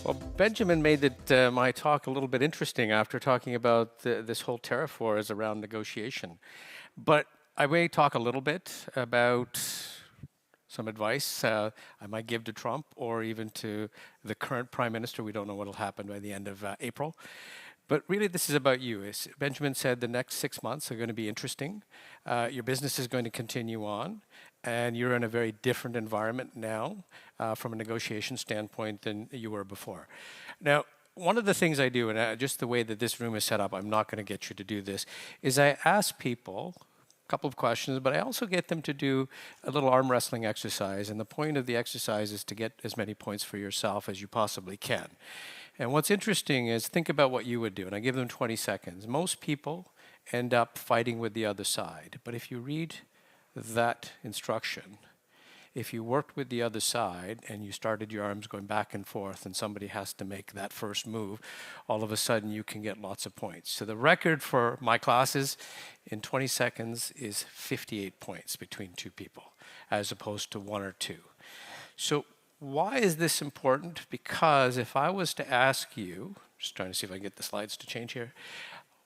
Well, Benjamin made my talk a little bit interesting after talking about this whole tariff war is around negotiation. But I may talk a little bit about some advice I might give to Trump or even to the current prime minister. We don't know what will happen by the end of April. But really, this is about you. As Benjamin said, the next 6 months are going to be interesting. Your business is going to continue on, and you're in a very different environment now from a negotiation standpoint than you were before. Now, one of the things I do, and just the way that this room is set up, I'm not going to get you to do this, is I ask people a couple of questions, but I also get them to do a little arm wrestling exercise. And the point of the exercise is to get as many points for yourself as you possibly can. And what's interesting is think about what you would do, and I give them 20 seconds. Most people end up fighting with the other side, but if you read that instruction, if you worked with the other side and you started your arms going back and forth and somebody has to make that first move, all of a sudden you can get lots of points. So the record for my classes in 20 seconds is 58 points between two people, as opposed to one or two. So why is this important? Because if I was to ask you, just trying to see if I can get the slides to change here,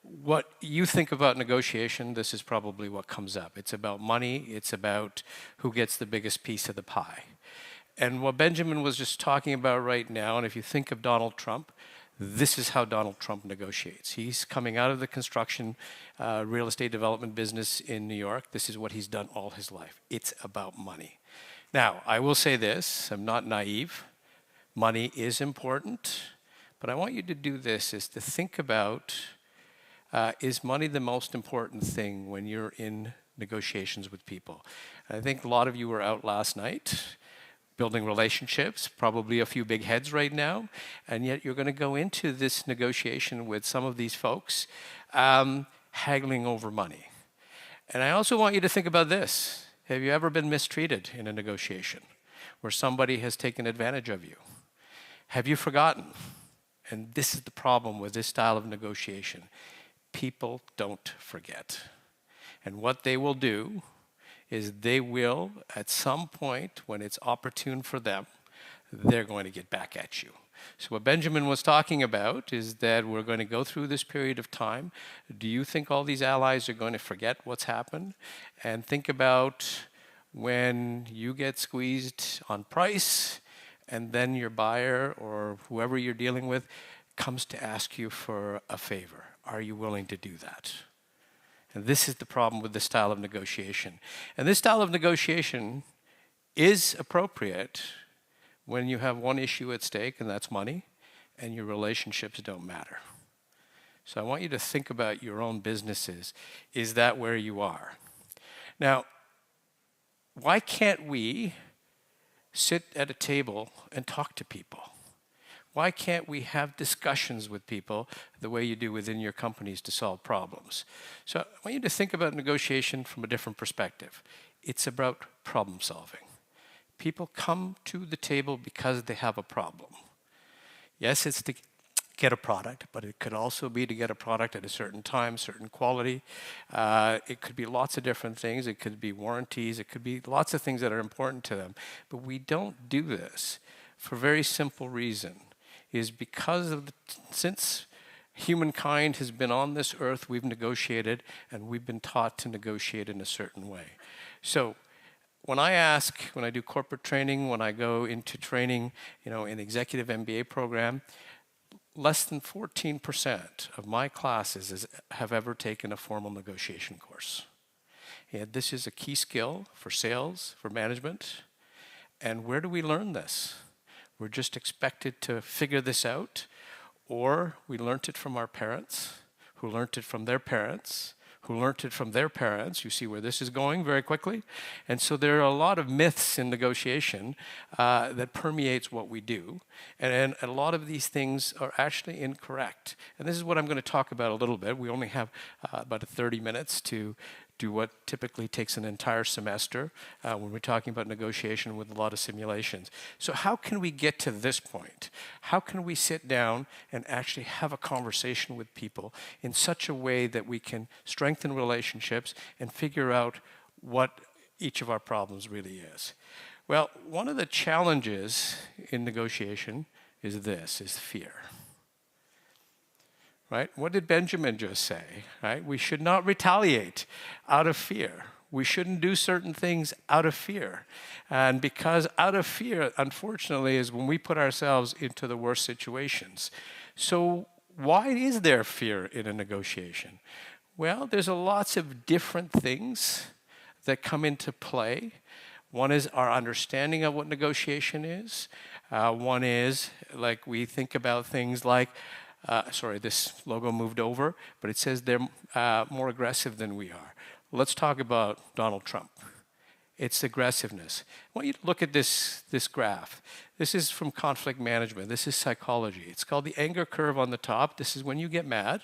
what you think about negotiation, this is probably what comes up. It's about money, it's about who gets the biggest piece of the pie. And what Benjamin was just talking about right now, and if you think of Donald Trump, this is how Donald Trump negotiates. He's coming out of the construction real estate development business in New York. This is what he's done all his life. It's about money. Now, I will say this, I'm not naive. Money is important, but I want you to do this, is to think about, is money the most important thing when you're in negotiations with people? I think a lot of you were out last night building relationships, probably a few big heads right now, and yet you're going to go into this negotiation with some of these folks haggling over money. And I also want you to think about this. Have you ever been mistreated in a negotiation where somebody has taken advantage of you? Have you forgotten? And this is the problem with this style of negotiation. People don't forget. And what they will do is they will, at some point when it's opportune for them, they're going to get back at you. So what Benjamin was talking about is that we're going to go through this period of time. Do you think all these allies are going to forget what's happened? And think about when you get squeezed on price and then your buyer or whoever you're dealing with comes to ask you for a favor. Are you willing to do that? And this is the problem with this style of negotiation. And this style of negotiation is appropriate when you have one issue at stake, and that's money, and your relationships don't matter. So I want you to think about your own businesses. Is that where you are? Now, why can't we sit at a table and talk to people? Why can't we have discussions with people the way you do within your companies to solve problems? So I want you to think about negotiation from a different perspective. It's about problem solving. People come to the table because they have a problem. Yes, it's to get a product, but it could also be to get a product at a certain time, certain quality. It could be lots of different things. It could be warranties. It could be lots of things that are important to them. But we don't do this for a very simple reason, is because of since humankind has been on this earth, we've negotiated, and we've been taught to negotiate in a certain way. So when I do corporate training, when I go into training, in executive MBA program, less than 14% of my classes have ever taken a formal negotiation course. And this is a key skill for sales, for management. And where do we learn this? We're just expected to figure this out, or we learned it from our parents, who learned it from their parents, who learned it from their parents. You see where this is going very quickly. And so there are a lot of myths in negotiation that permeates what we do. And a lot of these things are actually incorrect. And this is what I'm going to talk about a little bit. We only have about 30 minutes to do what typically takes an entire semester when we're talking about negotiation with a lot of simulations. So how can we get to this point? How can we sit down and actually have a conversation with people in such a way that we can strengthen relationships and figure out what each of our problems really is? Well, one of the challenges in negotiation is this, is fear. Right? What did Benjamin just say? Right? We should not retaliate out of fear. We shouldn't do certain things out of fear. And because out of fear, unfortunately, is when we put ourselves into the worst situations. So why is there fear in a negotiation? Well, there's lots of different things that come into play. One is our understanding of what negotiation is. One is, like, we think about things like, sorry, this logo moved over, but it says they're more aggressive than we are. Let's talk about Donald Trump. It's aggressiveness. I want you to look at this graph. This is from conflict management. This is psychology. It's called the anger curve on the top. This is when you get mad,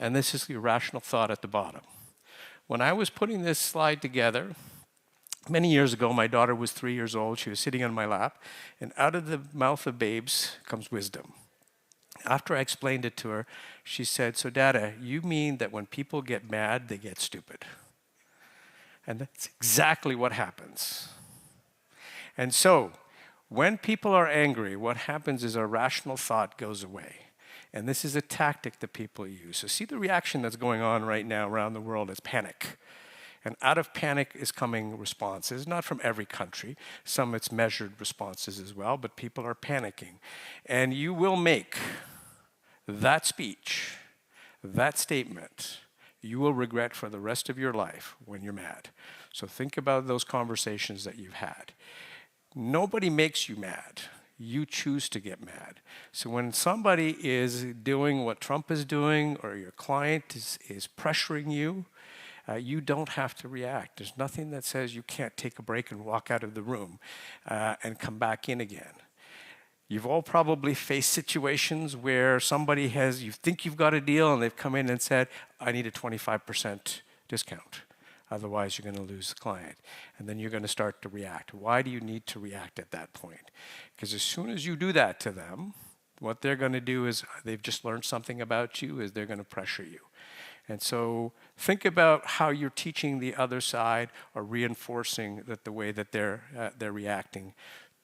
and this is the irrational thought at the bottom. When I was putting this slide together, many years ago, my daughter was 3 years old. She was sitting on my lap, and out of the mouth of babes comes wisdom. After I explained it to her, she said, "So, Dada, you mean that when people get mad, they get stupid?" And that's exactly what happens. And so, when people are angry, what happens is our rational thought goes away. And this is a tactic that people use. So see the reaction that's going on right now around the world is panic. And out of panic is coming responses, not from every country. Some it's measured responses as well, but people are panicking. And you will make that speech, that statement, you will regret for the rest of your life when you're mad. So think about those conversations that you've had. Nobody makes you mad. You choose to get mad. So when somebody is doing what Trump is doing, or your client is pressuring you, you don't have to react. There's nothing that says you can't take a break and walk out of the room and come back in again. You've all probably faced situations where somebody you think you've got a deal, and they've come in and said, "I need a 25% discount. Otherwise, you're going to lose the client." And then you're going to start to react. Why do you need to react at that point? Because as soon as you do that to them, what they're going to do is, they've just learned something about you, is they're going to pressure you. And so think about how you're teaching the other side or reinforcing that the way that they're reacting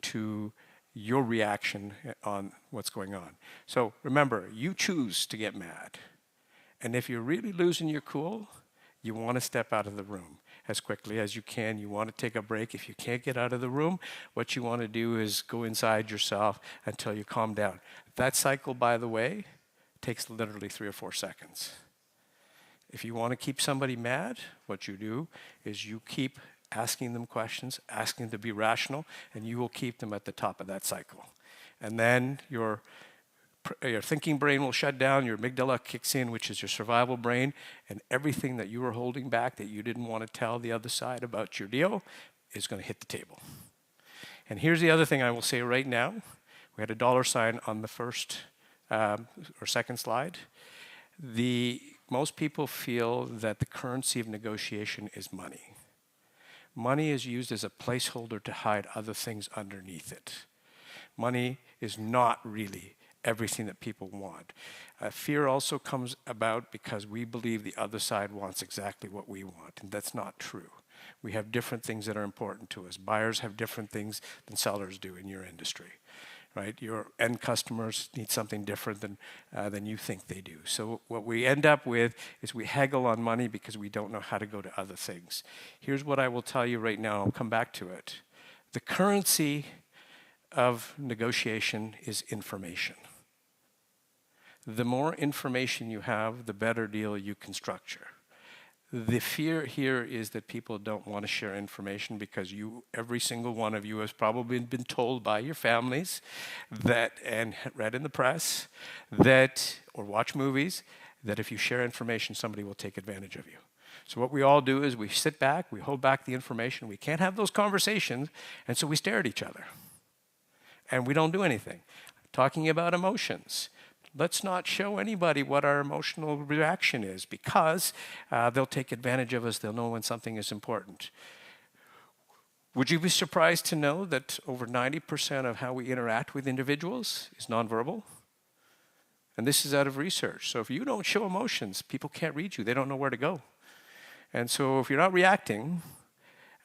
to your reaction on what's going on. So remember, you choose to get mad. And if you're really losing your cool, you want to step out of the room as quickly as you can. You want to take a break. If you can't get out of the room, what you want to do is go inside yourself until you calm down. That cycle, by the way, takes literally 3 or 4 seconds. If you want to keep somebody mad, what you do is you keep asking them questions, asking them to be rational, and you will keep them at the top of that cycle. And then your thinking brain will shut down, your amygdala kicks in, which is your survival brain, and everything that you were holding back that you didn't want to tell the other side about your deal is going to hit the table. And here's the other thing I will say right now. We had a dollar sign on the first or second slide. Most people feel that the currency of negotiation is money. Money is used as a placeholder to hide other things underneath it. Money is not really everything that people want. Fear also comes about because we believe the other side wants exactly what we want, and that's not true. We have different things that are important to us. Buyers have different things than sellers do in your industry, right? Your end customers need something different than you think they do. So what we end up with is we haggle on money because we don't know how to go to other things. Here's what I will tell you right now. I'll come back to it. The currency of negotiation is information. The more information you have, the better deal you can structure. The fear here is that people don't want to share information because every single one of you has probably been told by your families and read in the press or watch movies, that if you share information, somebody will take advantage of you. So what we all do is we sit back, we hold back the information, we can't have those conversations, and so we stare at each other. And we don't do anything. Talking about emotions. Let's not show anybody what our emotional reaction is, because they'll take advantage of us. They'll know when something is important. Would you be surprised to know that over 90% of how we interact with individuals is nonverbal? And this is out of research. So if you don't show emotions, people can't read you. They don't know where to go. And so if you're not reacting,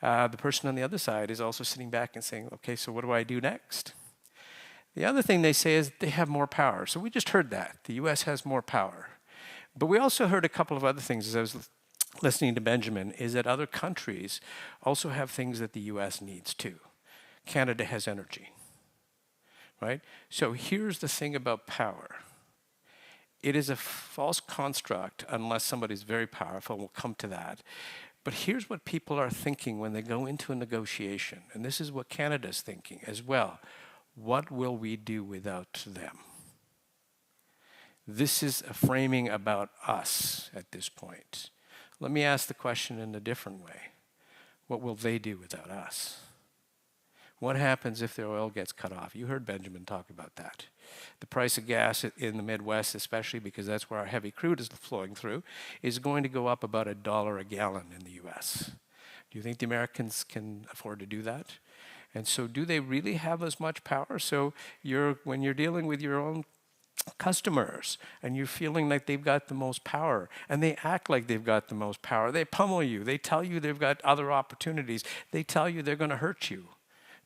the person on the other side is also sitting back and saying, okay, so what do I do next? The other thing they say is they have more power. So we just heard that. The US has more power. But we also heard a couple of other things as I was listening to Benjamin, is that other countries also have things that the US needs too. Canada has energy, right? So here's the thing about power. It is a false construct unless somebody's very powerful, and we'll come to that. But here's what people are thinking when they go into a negotiation, and this is what Canada's thinking as well. What will we do without them? This is a framing about us at this point. Let me ask the question in a different way. What will they do without us? What happens if their oil gets cut off? You heard Benjamin talk about that. The price of gas in the Midwest, especially because that's where our heavy crude is flowing through, is going to go up about $1 a gallon in the US. Do you think the Americans can afford to do that? And so do they really have as much power? So when you're dealing with your own customers and you're feeling like they've got the most power and they act like they've got the most power, they pummel you, they tell you they've got other opportunities, they tell you they're going to hurt you.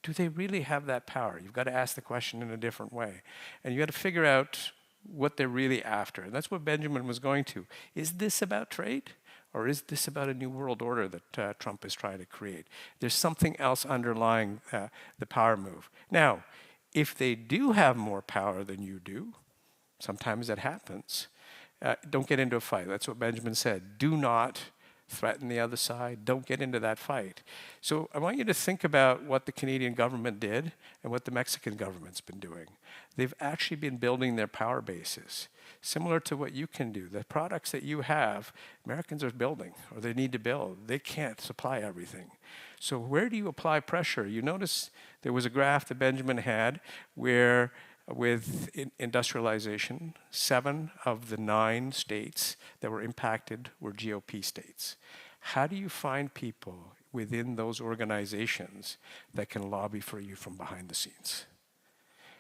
Do they really have that power? You've got to ask the question in a different way. And you got to figure out what they're really after. And that's what Benjamin was going to. Is this about trade? Or is this about a new world order that Trump is trying to create? There's something else underlying the power move. Now, if they do have more power than you do, sometimes that happens, don't get into a fight. That's what Benjamin said. Do not threaten the other side. Don't get into that fight. So I want you to think about what the Canadian government did and what the Mexican government's been doing. They've actually been building their power bases, similar to what you can do. The products that you have, Americans are building, or they need to build. They can't supply everything. So where do you apply pressure? You notice there was a graph that Benjamin had where with industrialization, 7 of the 9 states that were impacted were GOP states. How do you find people within those organizations that can lobby for you from behind the scenes?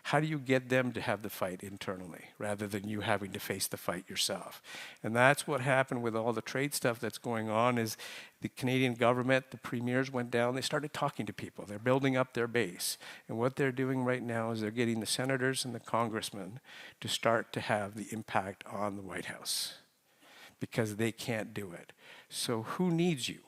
How do you get them to have the fight internally rather than you having to face the fight yourself? And that's what happened with all the trade stuff that's going on is the Canadian government, the premiers went down, they started talking to people. They're building up their base. And what they're doing right now is they're getting the senators and the congressmen to start to have the impact on the White House because they can't do it. So who needs you?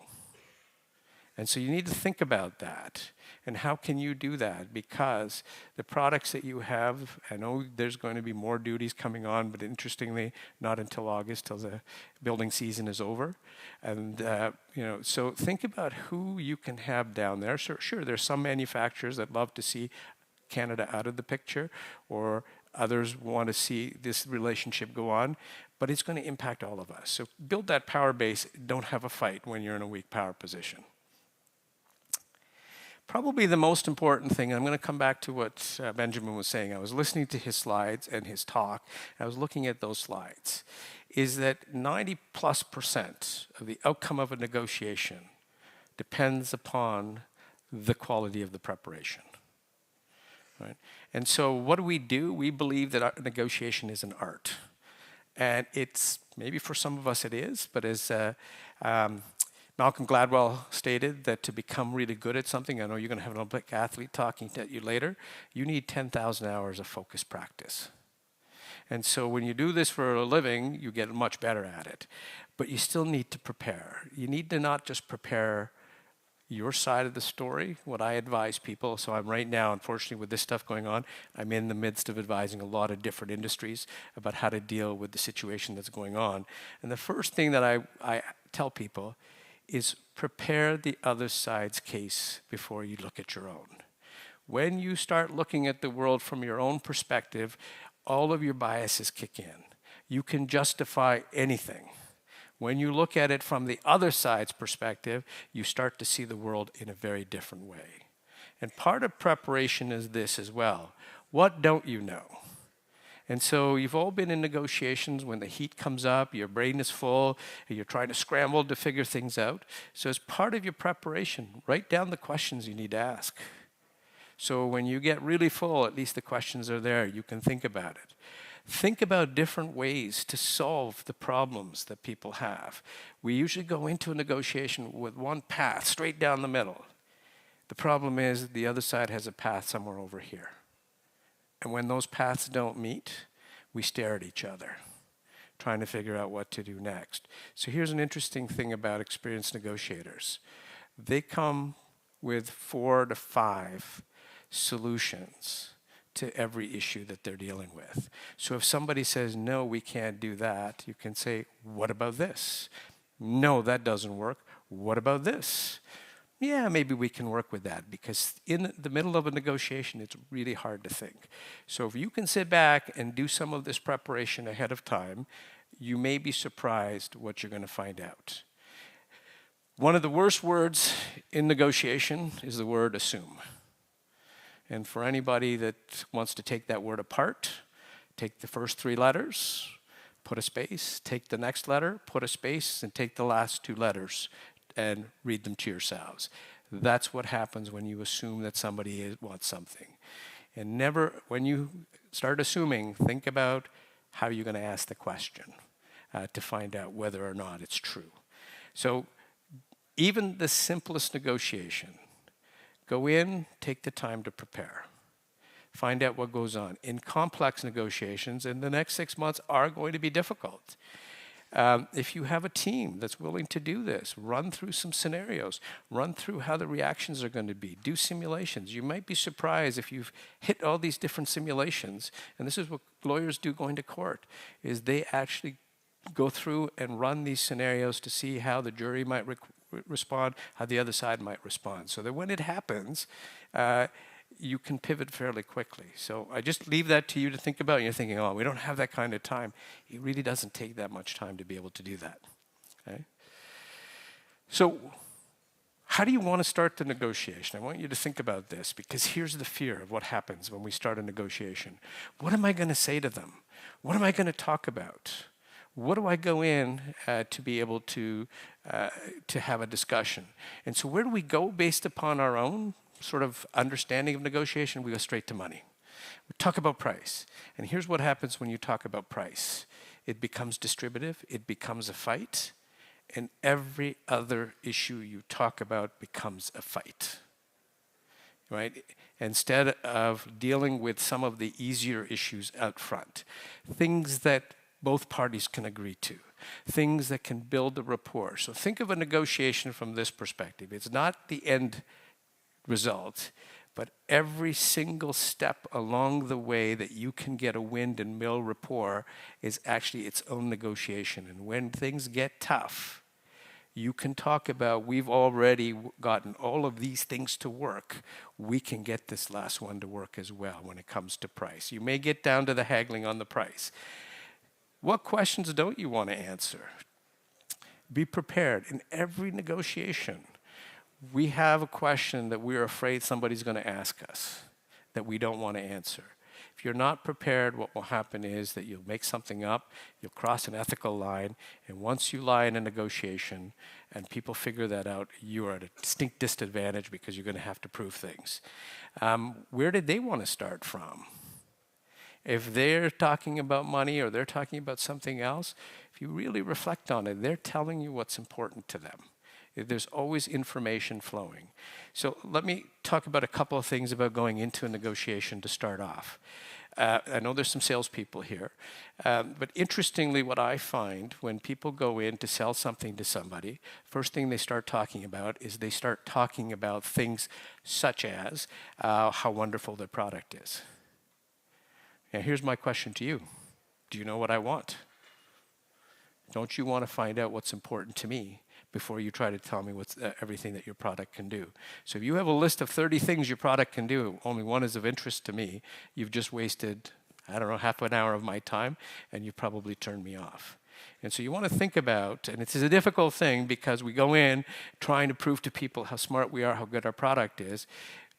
And so you need to think about that. And how can you do that? Because the products that you have, I know there's going to be more duties coming on, but interestingly, not until August, till the building season is over. And, so think about who you can have down there. Sure, there's some manufacturers that love to see Canada out of the picture, or others want to see this relationship go on, but it's going to impact all of us. So build that power base. Don't have a fight when you're in a weak power position. Probably the most important thing, and I'm going to come back to what Benjamin was saying. I was listening to his slides and his talk. I was looking at those slides. Is that 90+% of the outcome of a negotiation depends upon the quality of the preparation. Right? And so what do? We believe that our negotiation is an art. And it's, maybe for some of us it is, but as Malcolm Gladwell stated that to become really good at something, I know you're going to have an Olympic athlete talking to you later, you need 10,000 hours of focused practice. And so when you do this for a living, you get much better at it. But you still need to prepare. You need to not just prepare your side of the story, what I advise people. So I'm right now, unfortunately, with this stuff going on, I'm in the midst of advising a lot of different industries about how to deal with the situation that's going on. And the first thing that I tell people is prepare the other side's case before you look at your own. When you start looking at the world from your own perspective, all of your biases kick in. You can justify anything. When you look at it from the other side's perspective, you start to see the world in a very different way. And part of preparation is this as well. What don't you know? And so you've all been in negotiations when the heat comes up, your brain is full, and you're trying to scramble to figure things out. So as part of your preparation, write down the questions you need to ask. So when you get really full, at least the questions are there. You can think about it. Think about different ways to solve the problems that people have. We usually go into a negotiation with one path, straight down the middle. The problem is the other side has a path somewhere over here. And when those paths don't meet, we stare at each other, trying to figure out what to do next. So here's an interesting thing about experienced negotiators. They come with 4 to 5 solutions to every issue that they're dealing with. So if somebody says, no, we can't do that, you can say, what about this? No, that doesn't work. What about this? Yeah, maybe we can work with that, because in the middle of a negotiation, it's really hard to think. So if you can sit back and do some of this preparation ahead of time, you may be surprised what you're going to find out. One of the worst words in negotiation is the word assume. And for anybody that wants to take that word apart, take the first 3 letters, put a space, take the next letter, put a space, and take the last 2 letters and read them to yourselves. That's what happens when you assume that somebody wants something. And never, when you start assuming, think about how you're going to ask the question to find out whether or not it's true. So even the simplest negotiation, go in, take the time to prepare. Find out what goes on. In complex negotiations, and the next 6 months are going to be difficult. If you have a team that's willing to do this, run through some scenarios, run through how the reactions are going to be, do simulations. You might be surprised if you've hit all these different simulations, and this is what lawyers do going to court, is they actually go through and run these scenarios to see how the jury might respond, how the other side might respond, so that when it happens, you can pivot fairly quickly. So I just leave that to you to think about. You're thinking, oh, we don't have that kind of time. It really doesn't take that much time to be able to do that. Okay? So how do you want to start the negotiation? I want you to think about this, because here's the fear of what happens when we start a negotiation. What am I going to say to them? What am I going to talk about? What do I go in to be able to have a discussion? And so where do we go based upon our own sort of understanding of negotiation? We go straight to money. We talk about price. And here's what happens when you talk about price. It becomes distributive, it becomes a fight, and every other issue you talk about becomes a fight. Right? Instead of dealing with some of the easier issues out front, things that both parties can agree to, things that can build a rapport. So think of a negotiation from this perspective. It's not the end result, but every single step along the way that you can get a wind and mill rapport is actually its own negotiation. And when things get tough, you can talk about, we've already gotten all of these things to work. We can get this last one to work as well when it comes to price. You may get down to the haggling on the price. What questions don't you want to answer? Be prepared. In every negotiation, we have a question that we're afraid somebody's going to ask us that we don't want to answer. If you're not prepared, what will happen is that you'll make something up, you'll cross an ethical line, and once you lie in a negotiation and people figure that out, you are at a distinct disadvantage because you're going to have to prove things. Where did they want to start from? If they're talking about money or they're talking about something else, if you really reflect on it, they're telling you what's important to them. There's always information flowing. So let me talk about a couple of things about going into a negotiation to start off. I know there's some salespeople here, but interestingly, what I find when people go in to sell something to somebody, first thing they start talking about is they start talking about things such as how wonderful their product is. Now, here's my question to you. Do you know what I want? Don't you want to find out what's important to me before you try to tell me what's everything that your product can do? So if you have a list of 30 things your product can do, only one is of interest to me, you've just wasted, I don't know, half an hour of my time, and you've probably turned me off. And so you want to think about, and it's a difficult thing because we go in trying to prove to people how smart we are, how good our product is.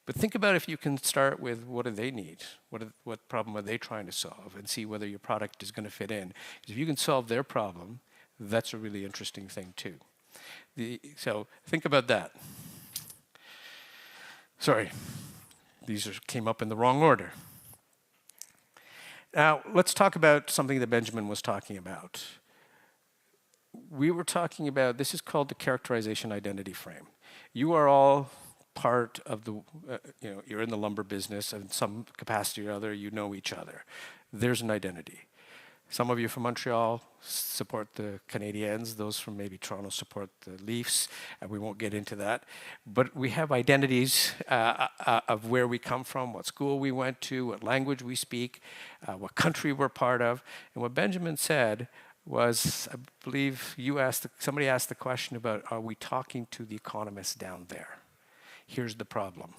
But think about if you can start with what do they need? What problem are they trying to solve? And see whether your product is going to fit in. Because if you can solve their problem, that's a really interesting thing too. So think about that. Sorry, these came up in the wrong order. Now, let's talk about something that Benjamin was talking about. We were talking about, this is called the characterization identity frame. You are all part of the, you're in the lumber business in some capacity or other, you know each other. There's an identity. Some of you from Montreal support the Canadiens. Those from maybe Toronto support the Leafs, and we won't get into that. But we have identities of where we come from, what school we went to, what language we speak, what country we're part of. And what Benjamin said was, I believe somebody asked the question about, are we talking to the economists down there? Here's the problem,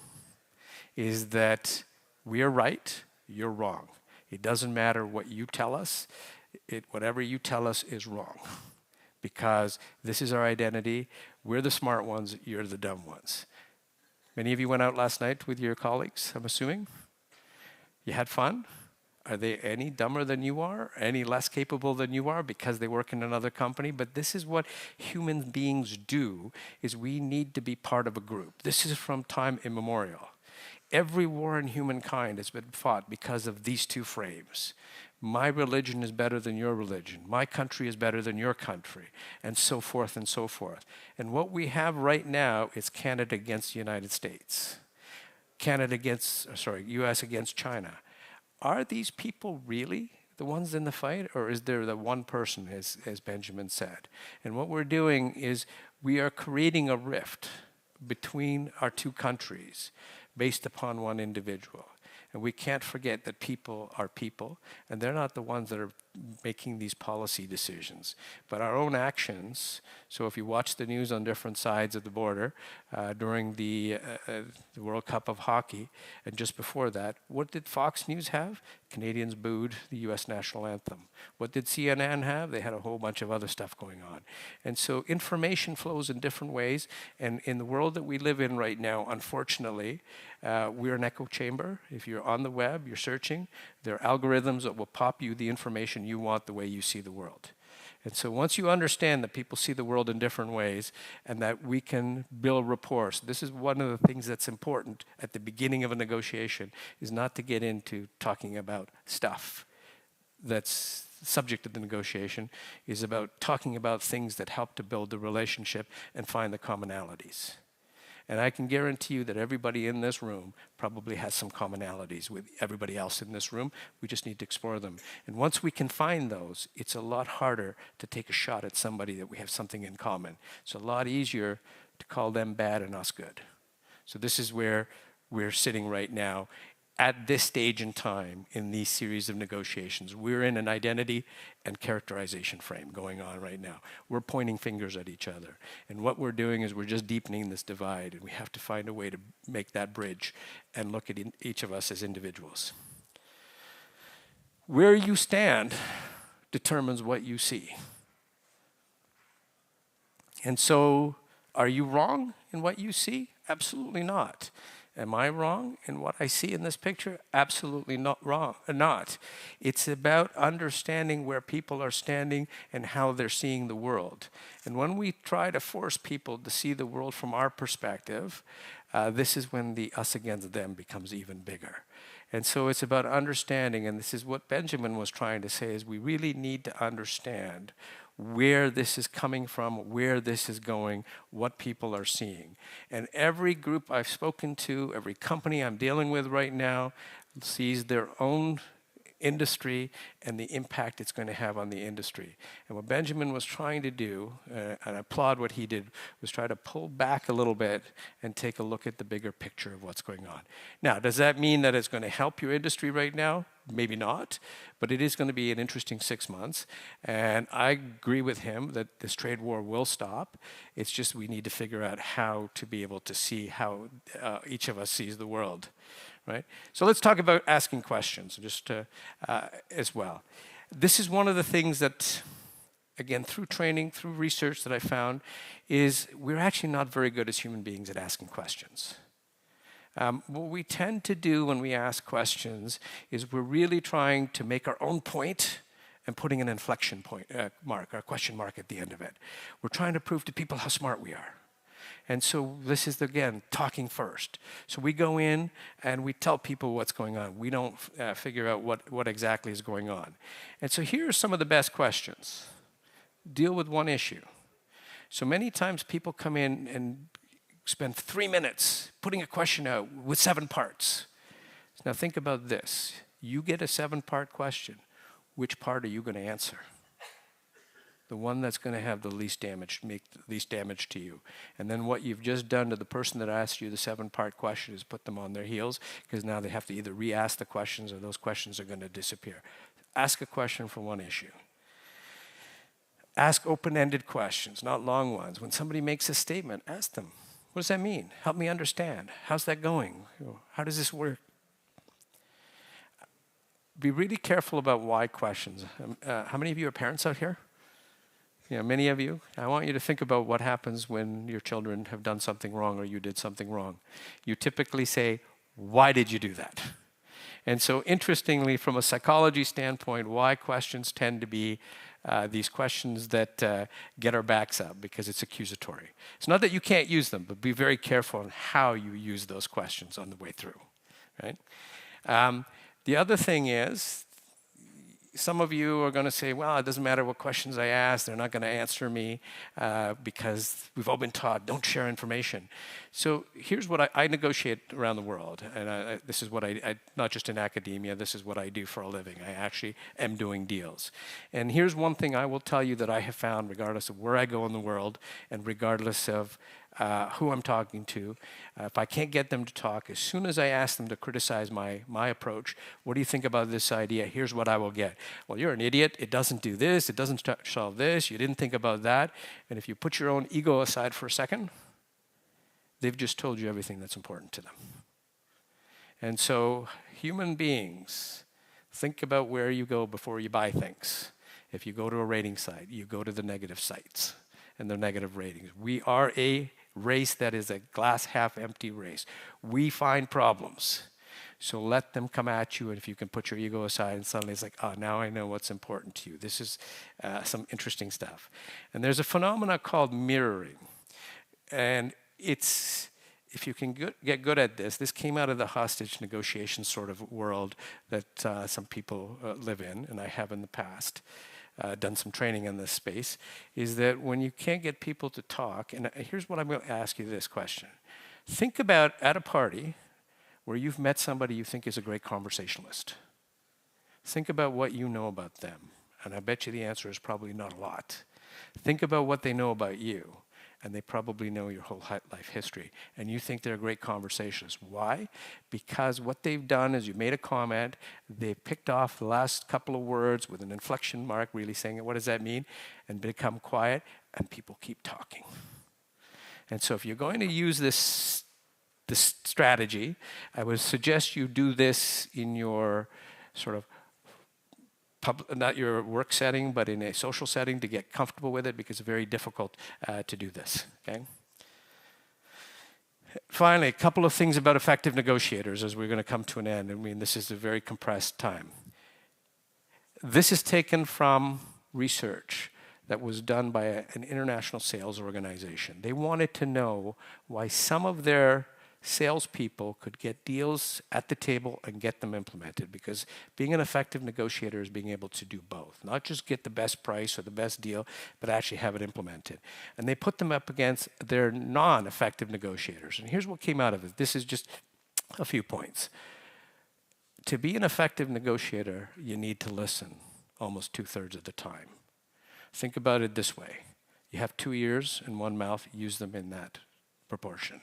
is that we are right, you're wrong. It doesn't matter what you tell us. Whatever you tell us is wrong, because this is our identity. We're the smart ones, you're the dumb ones. Many of you went out last night with your colleagues, I'm assuming. You had fun? Are they any dumber than you are? Any less capable than you are because they work in another company? But this is what human beings do, is we need to be part of a group. This is from time immemorial. Every war in humankind has been fought because of these two frames. My religion is better than your religion. My country is better than your country, and so forth and so forth. And what we have right now is Canada against the United States. US against China. Are these people really the ones in the fight, or is there the one person, as Benjamin said? And what we're doing is we are creating a rift between our two countries based upon one individual. And we can't forget that people are people, and they're not the ones that are making these policy decisions. But our own actions, so if you watch the news on different sides of the border during the World Cup of Hockey, and just before that, what did Fox News have? Canadians booed the US national anthem. What did CNN have? They had a whole bunch of other stuff going on. And so information flows in different ways, and in the world that we live in right now, unfortunately, we're an echo chamber. If you're on the web, you're searching, there are algorithms that will pop you the information you want the way you see the world. And so once you understand that people see the world in different ways and that we can build rapport, so this is one of the things that's important at the beginning of a negotiation, is not to get into talking about stuff that's subject to the negotiation, is about talking about things that help to build the relationship and find the commonalities. And I can guarantee you that everybody in this room probably has some commonalities with everybody else in this room. We just need to explore them. And once we can find those, it's a lot harder to take a shot at somebody that we have something in common. It's a lot easier to call them bad and us good. So this is where we're sitting right now at this stage in time in these series of negotiations. We're in an identity and characterization frame going on right now. We're pointing fingers at each other. And what we're doing is we're just deepening this divide, and we have to find a way to make that bridge and look at each of us as individuals. Where you stand determines what you see. And so, are you wrong in what you see? Absolutely not. Am I wrong in what I see in this picture? Absolutely not. It's about understanding where people are standing and how they're seeing the world. And when we try to force people to see the world from our perspective, this is when the us against them becomes even bigger. And so it's about understanding, and this is what Benjamin was trying to say, is we really need to understand where this is coming from, where this is going, what people are seeing. And every group I've spoken to, every company I'm dealing with right now, sees their own industry and the impact it's going to have on the industry. And what Benjamin was trying to do, and I applaud what he did, was try to pull back a little bit and take a look at the bigger picture of what's going on. Now, does that mean that it's going to help your industry right now? Maybe not, but it is going to be an interesting 6 months. And I agree with him that this trade war will stop. It's just we need to figure out how to be able to see how each of us sees the world. Right? So let's talk about asking questions just as well. This is one of the things that, again, through training, through research that I found, is we're actually not very good as human beings at asking questions. What we tend to do when we ask questions is we're really trying to make our own point and putting an inflection point mark, or question mark at the end of it. We're trying to prove to people how smart we are. And so this is, again, talking first. So we go in and we tell people what's going on. We don't figure out what exactly is going on. And so here are some of the best questions. Deal with one issue. So many times people come in and spend 3 minutes putting a question out with 7 parts. Now think about this. You get a 7-part question. Which part are you going to answer? The one that's going to have the least damage, make the least damage to you. And then what you've just done to the person that asked you the 7-part question is put them on their heels, because now they have to either re-ask the questions or those questions are going to disappear. Ask a question for one issue. Ask open-ended questions, not long ones. When somebody makes a statement, ask them, what does that mean? Help me understand. How's that going? How does this work? Be really careful about why questions. How many of you are parents out here? Many of you. I want you to think about what happens when your children have done something wrong or you did something wrong. You typically say, why did you do that? And so interestingly, from a psychology standpoint, why questions tend to be these questions that get our backs up because it's accusatory. It's not that you can't use them, but be very careful on how you use those questions on the way through. Right? The other thing is, some of you are going to say, well, it doesn't matter what questions I ask, they're not going to answer me because we've all been taught, don't share information. So here's what I negotiate around the world, and this is what I not just in academia, this is what I do for a living. I actually am doing deals. And here's one thing I will tell you that I have found, regardless of where I go in the world, and regardless of who I'm talking to, if I can't get them to talk, as soon as I ask them to criticize my approach, what do you think about this idea? Here's what I will get. Well, you're an idiot. It doesn't do this. It doesn't solve this. You didn't think about that. And if you put your own ego aside for a second, they've just told you everything that's important to them. And so human beings, think about where you go before you buy things. If you go to a rating site, you go to the negative sites and the negative ratings. We are a race that is a glass half empty race. We find problems. So let them come at you, and if you can put your ego aside, and suddenly it's like, oh, now I know what's important to you. This is some interesting stuff. And there's a phenomena called mirroring. And it's, if you can get good at this came out of the hostage negotiation sort of world that some people live in, and I have in the past. Done some training in this space, is that when you can't get people to talk, and here's what I'm going to ask you this question. Think about at a party where you've met somebody you think is a great conversationalist. Think about what you know about them, and I bet you the answer is probably not a lot. Think about what they know about you, and they probably know your whole life history, and you think they're a great conversationalist. Why? Because what they've done is you made a comment, they've picked off the last couple of words with an inflection mark, really saying, what does that mean? And become quiet, and people keep talking. And so if you're going to use this strategy, I would suggest you do this in your sort of not your work setting, but in a social setting to get comfortable with it, because it's very difficult to do this, okay? Finally, a couple of things about effective negotiators as we're going to come to an end. I mean, this is a very compressed time. This is taken from research that was done by an international sales organization. They wanted to know why some of their salespeople could get deals at the table and get them implemented, because being an effective negotiator is being able to do both. Not just get the best price or the best deal, but actually have it implemented. And they put them up against their non-effective negotiators. And here's what came out of it. This is just a few points. To be an effective negotiator, you need to listen almost 2/3 of the time. Think about it this way. You have 2 ears and 1 mouth. Use them in that proportion.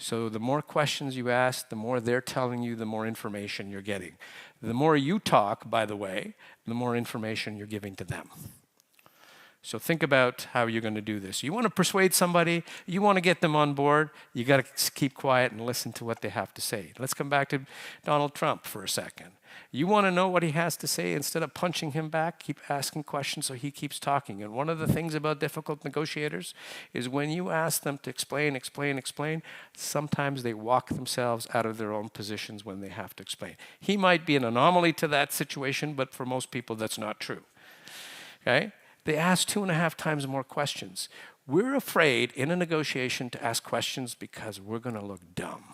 So the more questions you ask, the more they're telling you, the more information you're getting. The more you talk, by the way, the more information you're giving to them. So think about how you're going to do this. You want to persuade somebody, you want to get them on board, you got to keep quiet and listen to what they have to say. Let's come back to Donald Trump for a second. You want to know what he has to say, instead of punching him back, keep asking questions so he keeps talking. And one of the things about difficult negotiators is when you ask them to explain, sometimes they walk themselves out of their own positions when they have to explain. He might be an anomaly to that situation, but for most people that's not true. Okay? They ask 2.5 times more questions. We're afraid in a negotiation to ask questions because we're going to look dumb.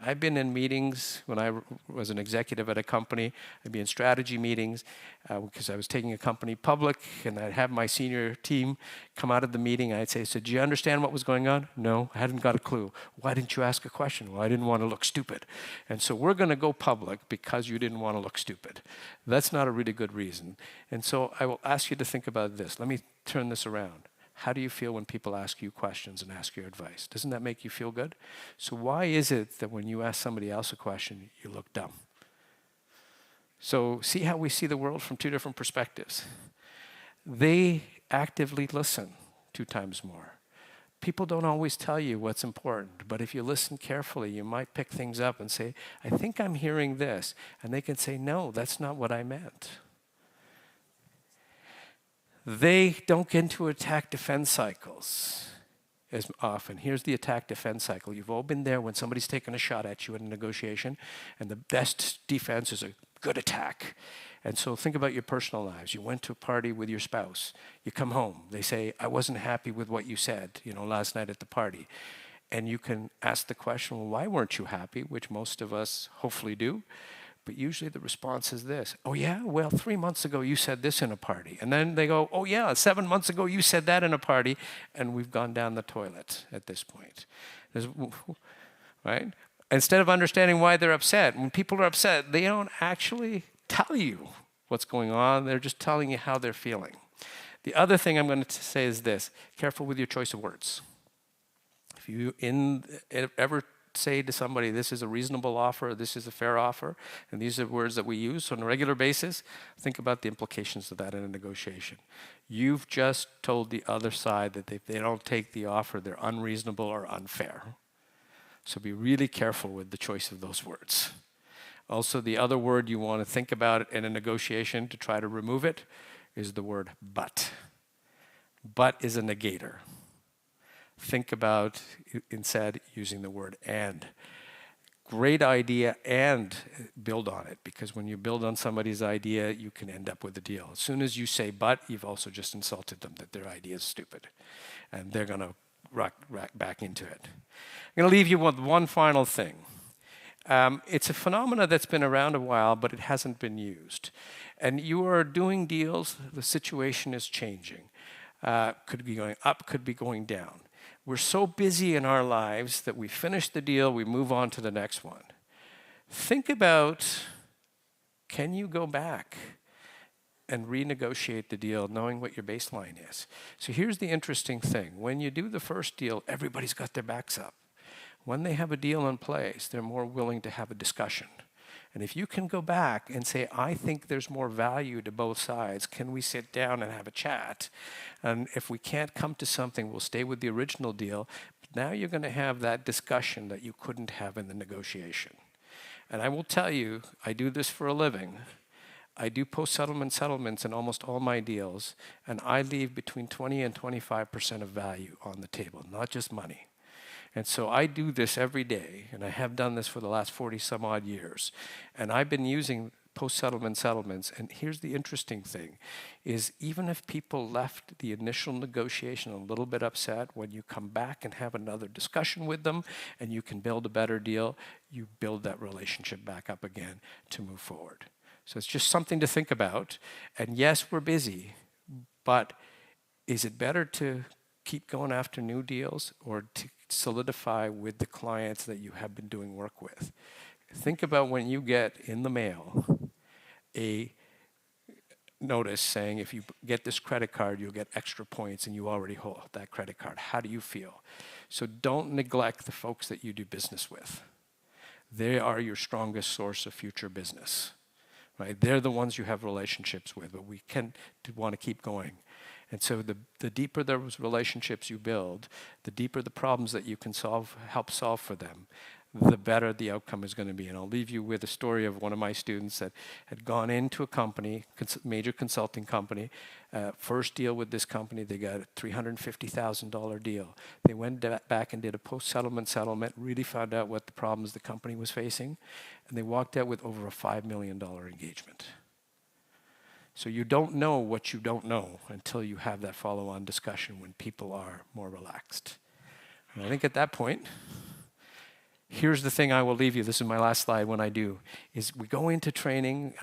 I've been in meetings when I was an executive at a company. I'd be in strategy meetings because I was taking a company public, and I'd have my senior team come out of the meeting. I'd say, so do you understand what was going on? No, I hadn't got a clue. Why didn't you ask a question? Well, I didn't want to look stupid. And so we're going to go public because you didn't want to look stupid. That's not a really good reason. And so I will ask you to think about this. Let me turn this around. How do you feel when people ask you questions and ask your advice? Doesn't that make you feel good? So why is it that when you ask somebody else a question, you look dumb? So see how we see the world from two different perspectives. They actively listen 2 times more. People don't always tell you what's important, but if you listen carefully, you might pick things up and say, I think I'm hearing this. And they can say, no, that's not what I meant. They don't get into attack-defense cycles as often. Here's the attack-defense cycle. You've all been there when somebody's taken a shot at you in a negotiation, and the best defense is a good attack. And so think about your personal lives. You went to a party with your spouse. You come home. They say, I wasn't happy with what you said, last night at the party. And you can ask the question, well, why weren't you happy? Which most of us hopefully do. But usually the response is this. Oh, yeah? Well, 3 months ago you said this in a party. And then they go, oh, yeah, 7 months ago you said that in a party. And we've gone down the toilet at this point. Right? Instead of understanding why they're upset, when people are upset, they don't actually tell you what's going on. They're just telling you how they're feeling. The other thing I'm going to say is this. Careful with your choice of words. If you ever say to somebody, this is a reasonable offer, this is a fair offer, and these are words that we use on a regular basis, think about the implications of that in a negotiation. You've just told the other side that if they don't take the offer, they're unreasonable or unfair. So be really careful with the choice of those words. Also, the other word you want to think about in a negotiation to try to remove it is the word but. But is a negator. Think about instead using the word and. Great idea and build on it, because when you build on somebody's idea, you can end up with a deal. As soon as you say but, you've also just insulted them that their idea is stupid. And they're going to rock back into it. I'm going to leave you with one final thing. It's a phenomena that's been around a while, but it hasn't been used. And you are doing deals, the situation is changing. Could be going up, could be going down. We're so busy in our lives that we finish the deal, we move on to the next one. Think about, can you go back and renegotiate the deal knowing what your baseline is? So here's the interesting thing. When you do the first deal, everybody's got their backs up. When they have a deal in place, they're more willing to have a discussion. And if you can go back and say, I think there's more value to both sides, can we sit down and have a chat? And if we can't come to something, we'll stay with the original deal. But now you're going to have that discussion that you couldn't have in the negotiation. And I will tell you, I do this for a living. I do post-settlement settlements in almost all my deals, and I leave between 20 and 25% of value on the table, not just money. And so I do this every day, and I have done this for the last 40 some odd years. And I've been using post-settlement settlements, and here's the interesting thing, is even if people left the initial negotiation a little bit upset, when you come back and have another discussion with them, and you can build a better deal, you build that relationship back up again to move forward. So it's just something to think about. And yes, we're busy, but is it better to keep going after new deals or to solidify with the clients that you have been doing work with? Think about when you get in the mail a notice saying if you get this credit card, you'll get extra points and you already hold that credit card. How do you feel? So don't neglect the folks that you do business with. They are your strongest source of future business, right? They're the ones you have relationships with, but we want to keep going. And so the deeper those relationships you build, the deeper the problems that you can help solve for them, the better the outcome is going to be. And I'll leave you with a story of one of my students that had gone into a company, major consulting company, first deal with this company, they got a $350,000 deal. They went back and did a post-settlement settlement, really found out what the problems the company was facing, and they walked out with over a $5 million engagement. So you don't know what you don't know until you have that follow-on discussion when people are more relaxed. And I think at that point, Here's the thing I will leave you. This is my last slide when I do, is we go into training,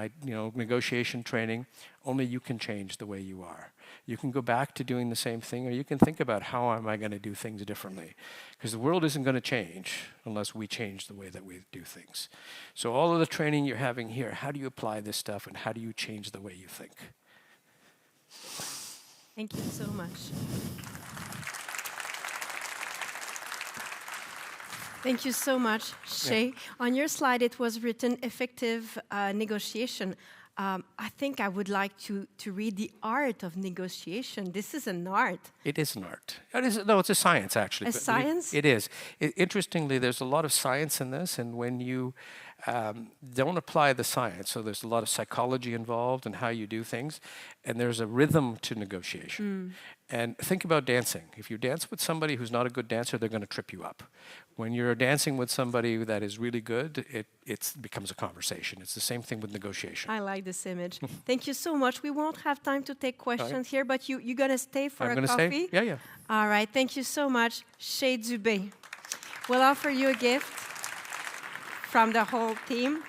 negotiation training, only you can change the way you are. You can go back to doing the same thing, or you can think about how am I going to do things differently. Because the world isn't going to change unless we change the way that we do things. So all of the training you're having here, how do you apply this stuff and how do you change the way you think? Thank you so much. Thank you so much, Shai. Yeah. On your slide, it was written effective negotiation. I think I would like to read the art of negotiation. This is an art. It is an art. It's a science, actually. A science? It is. Interestingly, there's a lot of science in this, and when you don't apply the science, so there's a lot of psychology involved in how you do things, and there's a rhythm to negotiation. And think about dancing. If you dance with somebody who's not a good dancer, they're going to trip you up. When you're dancing with somebody that is really good, it becomes a conversation. It's the same thing with negotiation. I like this image. Thank you so much. We won't have time to take questions here, but you're going to stay for a coffee? Stay? Yeah. All right. Thank you so much, Shai Dubey. We'll offer you a gift from the whole team.